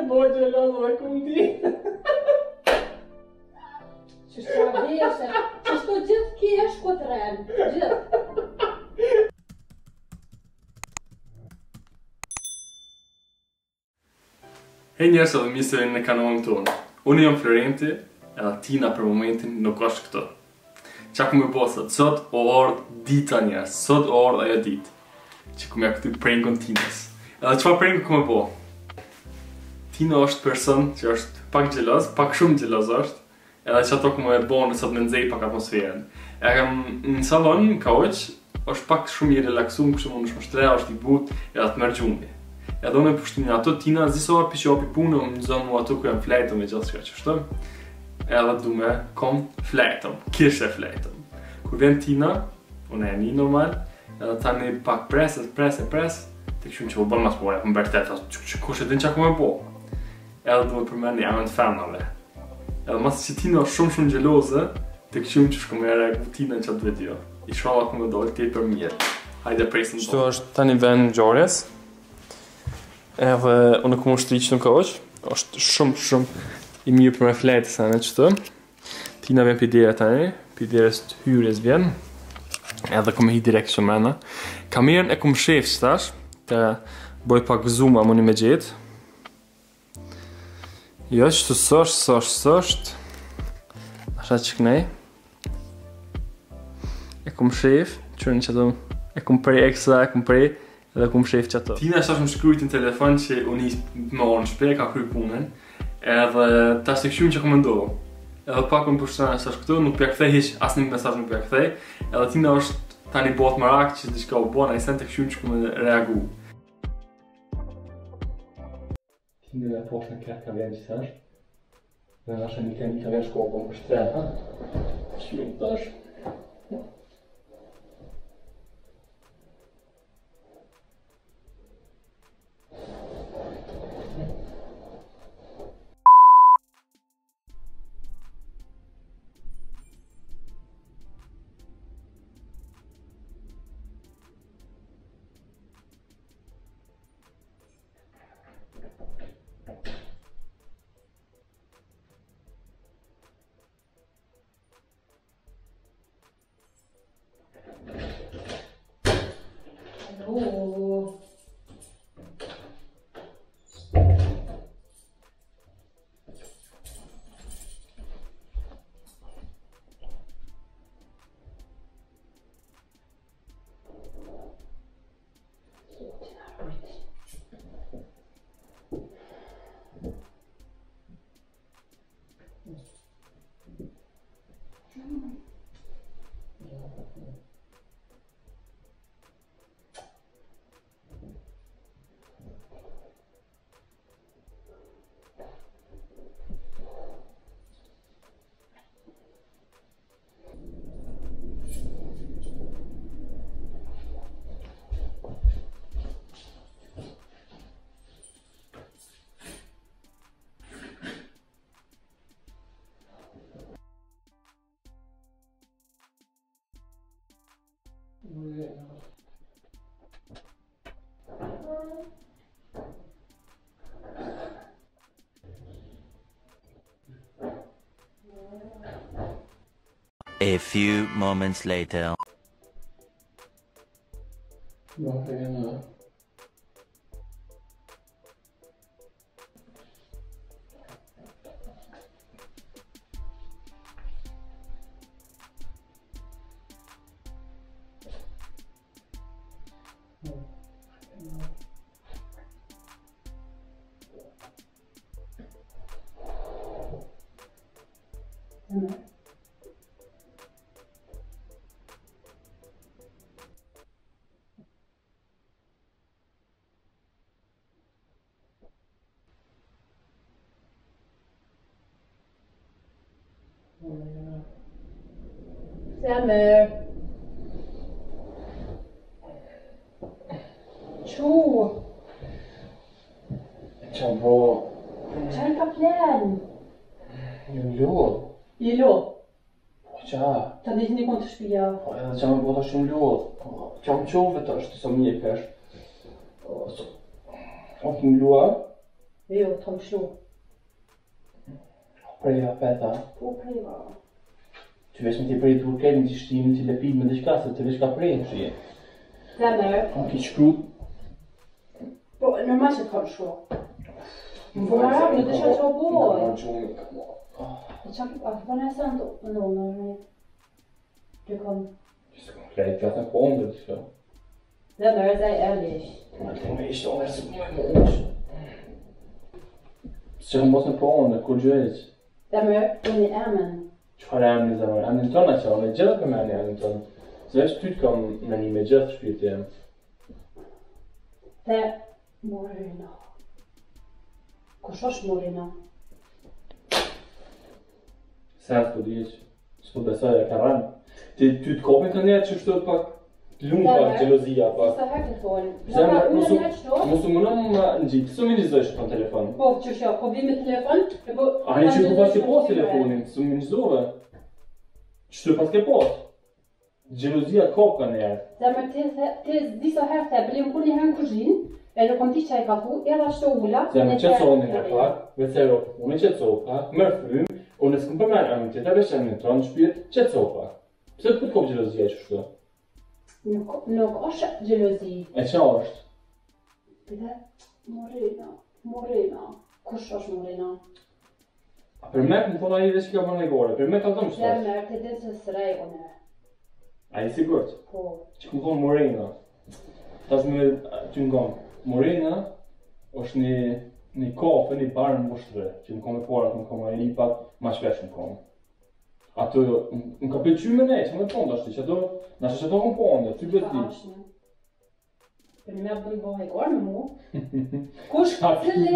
Voglio l'uomo con te. Që shka vese, që shto gjithë ki e shkotren, gjithë. Hej njerëz edhe mirë se vini në kanalin tonë. Unë jam Florenti, edhe Tina për momentin nuk është këtu. Qa ku me bo sot? Sot o ardhë dita njerëz, sot o ardhë ajo ditë që ku me këty prangun Tinës. Edhe qëfar prangu ku me bo? Tina është person që është pak gjeloz, pak shumë gjeloz është, edhe që ato ku me bo në sot me nëzej pak atmosferën. E kam në salon, në kauç, është pak shumë i relaksum, kështë mund është më shtre, është i but, edhe të mërë gjumbi. Edhe unë e përshtimin ato, Tina zisora për që opi punë, më zonë mu ato ku jam flejtëm e gjithë shka që shtëm. Edhe du me kom flejtëm, kishe flejtëm. Kur vjen Tina, unë e një normal, edhe tani pak pres, të këshumë që po bënë mas pore, më bërtet, kush e din që aku me po. Edhe du me përmeni amën të femnave. Edhe mas që Tina është shumë gjeloze, të këshumë që shku me regu Tina në qatë video. I shala ku me dojë ti për mirë. Hajde presim. Shtu është tani vend Gjorjes. Edhe unë ku më shtriqë në koq, është shumë i mirë për me flejtë sa në qëtë. Tina vjen për dire tani, për dire të hyres vjen. Edhe ku me hi direkt që mrena. Kamerën e ku më shef që tash, të boj pak zoom a mëni me gjithë. Jo që të sështë. Asha që kënej. E ku më shef, qërën që të e ku më prej ekstra, e ku më prej. Edhe ku më shef që ato. Tina është më shkrujt në telefon që unë me orë në shpej, ka kryj punën. Edhe ta shtë këshumë që ku më ndohë. Edhe pak unë përshëtërën e së është këtu, nuk pja këthej hiq, asë një mesaj nuk pja këthej. Edhe Tina është tani botë më rakë që diçka u bona, i sen të këshumë që ku më reagu. Tina dhe poshë në kërë ka vjen që tash. Dhe në ashe një kemi ka vjen shko po më pështret, ha? Shumë tash. Hallo. A few moments later. Summer. Tjo. Qa bo... Qaj ka plen? Ju lodh. Je lodh? Po qa? Ta ditë një konë të shpija. Po edhe qa me bo të shumë lodh. Qa më qove të është të so mjek është. O të më lua. Jo, Tom Slå. Preja peta. Po preva. Ty vesh me t'i prej turket në t'i shtimin t'i lepit me diçka se të vesh ka prej në shije. Zemër. Kam ki shkrut. Po, normal që Tom Slå. Po, në të shka që boj. E qa ki, a të në e santo? Në. Du kom. Ska klejt ka të në pondër të shka. Zemër, zij ärlig. Ma të me ishte onë e se më e më ush. Së që kom bos në pondër, kur gjëjq. Zemër, unë i emen. Qëfar e emni zemër? Emnin tëna që, unë e gjitha për me emnin tënë. Se vesh ty t'kam me një me gjithë shpirti jem. Te Morena. Kush është Morena? Sen s'po diq, s'po besoj e ka rënë. Ty t'kopin të njerë që shtot pak t'lumë pak, gjelozia pak. Sa herë të thonë. Zemër, Unë e njerë qëto? mosu më në në gjitë, së më njëzoj shë ton telefon. Po, që shjo, po vi me telefon? A një që ku pas ke pas telefonin, së më njëzove. Që të pas ke pas? Gjelozia kop ka njerë. Zemër, te disa herë te bëlim ku një herë në kuzhinë, e në kom ti qaj kafu, edhe ashtë ula. Zemër, qëtësonin e pak, vecero, unë qëtësoh pak, mërë frymë, unë s'këm përmen emnin të vesh emnin tonë në shpirt, qëtësoh pak. Pse të kop gjelozia që shtu? Nuk është gjelozi. E qa është? Pide, Morena. Kush është Morena? A për me më thonë a i dhe që ka bërë negore, për me ka të më shtash. Zemër, te din se srej une. A i sigurt? Po. Që këmë thonë Morena. Tash me ty në gomë. Morena është një kafe, një barë në Vushtre, që në kom e porat, në kom e li pak ma shpesh në kom. Ato, në ka pëlqy me ne, që më thonë ashtë, që ato, nashtë që ato më pondë, ty për ti. Për një me bëjnë bëhe gorë në mu. Kush, Cili?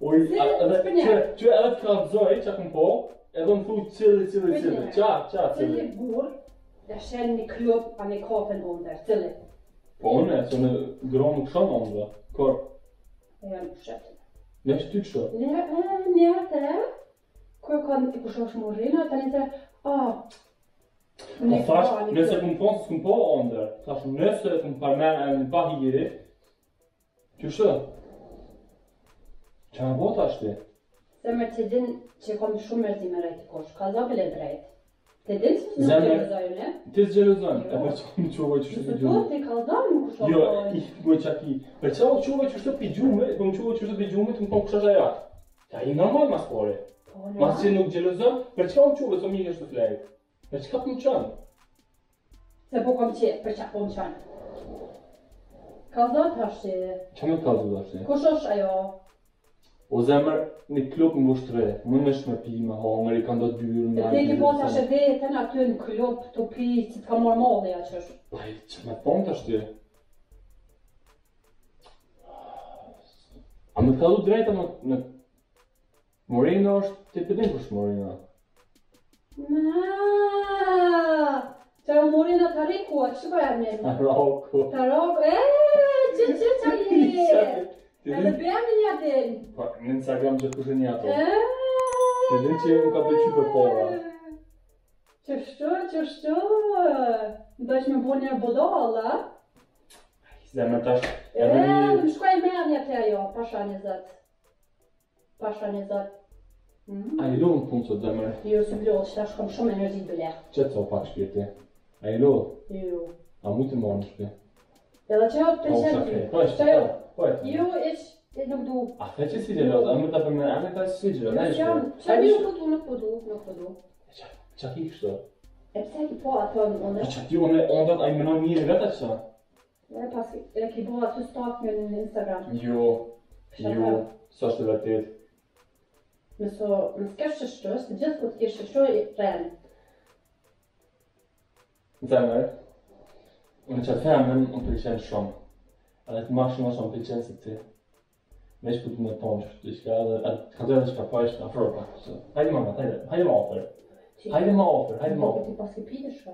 Oj, Cili? që edhe të kalëzoj që akëm po, edhe më thuj cili. Qa, Cili burë dhe shenë një klub a një kafe në ondër, cili? Po une, që në gronë nuk shonë ondë, kor. E janë pushetë. Ne që ty kështu? Një të, kërë kanë i kush është Morena, të një të, Po thash, nëse këm thonë s'këm po ondër, thash nëse këm parmen e në pahiri, që shtë? Qa në bota është ti? Zemër të din që kam shumë mërzi me rejtë kush, ka zabel e drejtë. Të din që nuk Zemër, gjelozojnë, e? Ti s'gjelozon, Jo. e për që më qovoj që shtë Nëse pi to gjumë? ti kalzon më kush Jo, është. i bëj qaki. Për që më qovoj që shtë pi gjumë, për më qovoj që shtë pi gjumë, të më kom kësha gjajatë. Ja, i normal mas pore. Mas që nuk gjelozon, për që më qovoj të mi kështë të flejtë? Për që ka për më qënë? Se po kom qe, për qa po më qanë. Kalzon të ashtë, Qa me kalzu dhe ashtë? kush është ajo? O zemër, një klub në Vushtre, më nësh me pi, me hongër, i kanë do të byrë, E te ki po të ashtë vetën aty në klub të pi që të ka morë molli a qësh. Aj, që me thonë të ashtë? A me të ka du drejta në... Morena është, ti përdin kush Morena? Qa u Morena të rikua, që ka jam njëmë? Roko. Të roko, që qa je? Edhe bëjmë një atin. Po, në Instagram që kush e një ato. Ti din që më ka pëlqy për pora. Qështu? Ndojsh me bo një bodalla? Zemër tash, edhe një... Më shkoj me një të ajo, pasha një zët. A i lo në punë sot zemër? Jo, së blodh, që ta shkom shumë energji bële. Qëtë so pak shpirti? A i lo? Jo. A mu të morë në shpi? Edhe që jo të Po, qenë shakej. ty. Po, ishte, Jo. po. Jo, e nuk du. A fe që si gjelot? A më ta përmen, a me ta si gjelot? A i shpe? Që nuk po du. Qa ki kështë? E pse ki po ato në Po ondër? qa ti unë ondat a i menon mirë vetë që? E pas e ki bo aty stalk në Instagram. Jo, së është të vërtet. Nëso, në s'kesh që shtës, të gjithë ku të kesh që shtës i rrenë. Zemër, unë që femën më pëlqen shumë. Edhe të ma shumë pëlqen se ti. Veç ku të më tonë që të shka edhe, ka të edhe shka pa ishtë afro pak. Hajde mama, hajde ma ofër. Hajde ma ofër. Ti pas ke pide shka.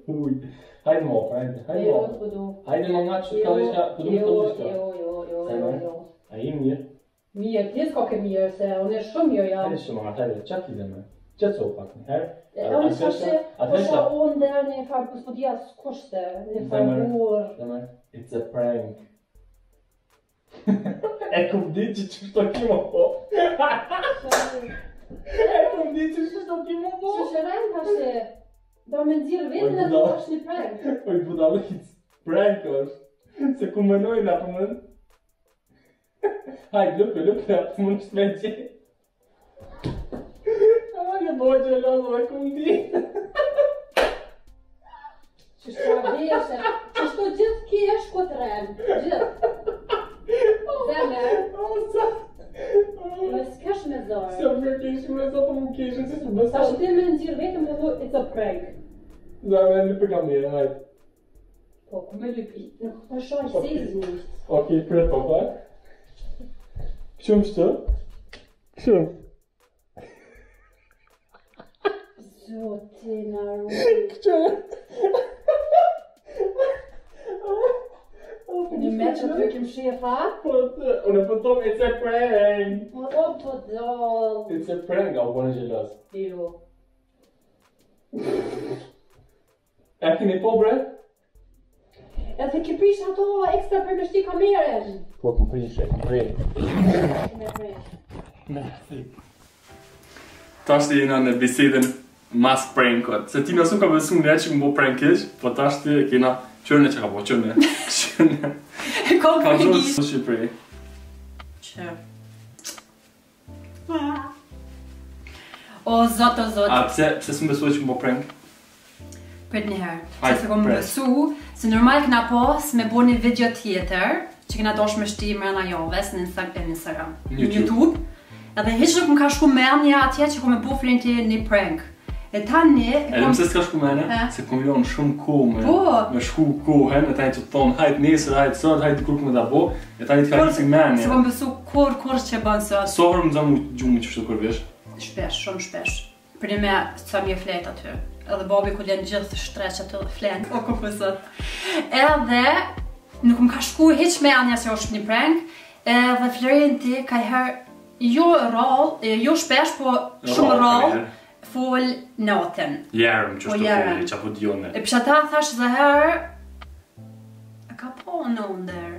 Uj, hajde ma ofër, hajde ma ofër. Po du. Hajde ma nga që ka dhe shka, po du më të dhe shka. Jo. A i mirë? Mirë, ti s'ka ke mirë, se unë e shumë mirë jam. Hajde shumë, hajde, qa ki dhe me? Qa të so pak një herë? Unë s'ka unë dhe një farë pëspodia s'kushte, një farë burë. It's a prank. E kom ditë që shto kimo po. E kom ditë që shto kimo po. Që shërën pashe, do me nëzirë vetën e do është një prank. Oj, budalic, prank është. Se ku mënoj nga për mën. Hajde, lupe, atë mund që me gjithë. Hajde, boj gjelozo e kom ditë. Që shto veshe, që shto gjithë kesh këtë rem, gjithë. Zemër, me s'kash me zorë. Se më kesh me zotë më kesh, se su bësa. Ta që ti me nëzirë vetëm dhe du, it's a prank. Zemër, lupe kam një, hajde. Po, ku me lupi, nuk të shoj sezi një. Okej, pret po, hajde. Këshumë shtë? Këshumë. Zotin arru. Këshumë. Një me që të kim shefa? Unë po thom, it's a prank. Po, po, doll. It's a prank, a u bërë gjelos. Jo. E keni po, bre? Edhe ki prish ato ekstra për me shti kamerën. Po, këm prishe, bre. Me prej. Tashti jena në bisedën mas prankot. Se ti nësë nuk ka besu në që më bo prankish, po tashti kena qërne që ka po, qërne. Kom Ka zhurë prankish. së Shqipëri. Që? O zot, A pse së më besuaj që më bo prank? Për njëherë, Hajde, që se kom pres. besu, se normal këna pas me bo një video tjetër, që këna dosh me shti mrena joves në Instagram, në YouTube. Edhe hiq nuk më ka shku menja atje që kom e bo flinti një prank. E tani... Edhe mëse s'ka shku mene, se kom jonë shumë ko me shku kohën, e tani që të thonë hajt nesër, hajt sot, hajt kur këmë da bo, e tani të ka hisi menja. Se kom besu kur që bën sot. Sohër më zamu gjumë që shtu kur vish? Shpesh, shumë shpesh. Për një me sa mi e flet aty. Edhe babi ku len gjithë shtreq aty dhe flen, o ku pësot. Edhe nuk më ka shku hiq me anja se është një prank, edhe Florenti ka herë jo shpesh, po shumë rall, fol natën. Jerëm që Po, shtu jerëm. foli, që apo djone. E pësha ta thash dhe herë, e ka po në ndër.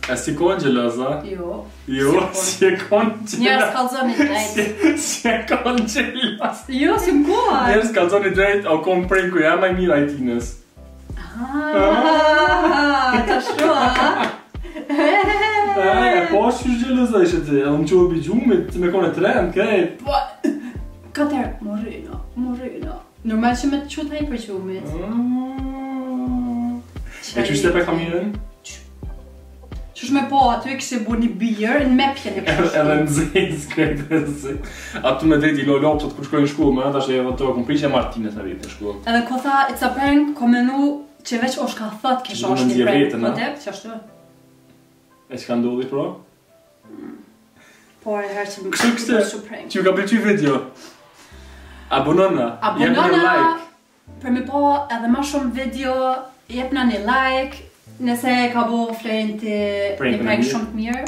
E si kon gjeloza? Jo. Jo, si e kon Njerës gjeloza. kalzoni drejt. Si e kon gjeloza. Jo, si më koha. Njerës kalzoni drejt, o kom pranku ja maj mira i tinës. Ta shua. E po është që gjeloza ishe ti, edhe më që obi gjumit, të me kone trend, kejt. Po, katër, morina. Normal që me të qutë hajë për qumit. E që shte pe kamirën? Qësh me po, aty e kështë bu një birë, në me pjene kështë. Edhe në zezë, krejt e zezë. Atu me drejt i lolopët kur shkojnë në shkollë, me ata që e të kom prishë e Martinës në vitë në shkollë. Edhe ko tha, it's a prank, ko menu që veç është ka thët kesh Që është du me një nxjerr prank. vetën, Po a? dep, që ashtu. E që ka ndodhi, pro? Por e herë që më Kështu kështë, shumë prank. që ju ka pëlqy video. Abonona, jepë në Abonona, like. për me po edhe ma shumë video, jepna një like, nëse ka bo Florenti një prank shumë të mirë.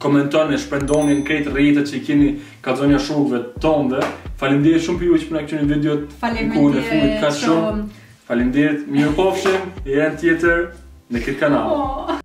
Komentoni, shprendonin krejt rrjetet që i keni kalzonja shokëve tonë. Faleminderit shumë për ju që përna këqyrin videot në kohën e fundit ka shumë. Faleminderit, mirë pofshim, herën tjetër në këtë kanal.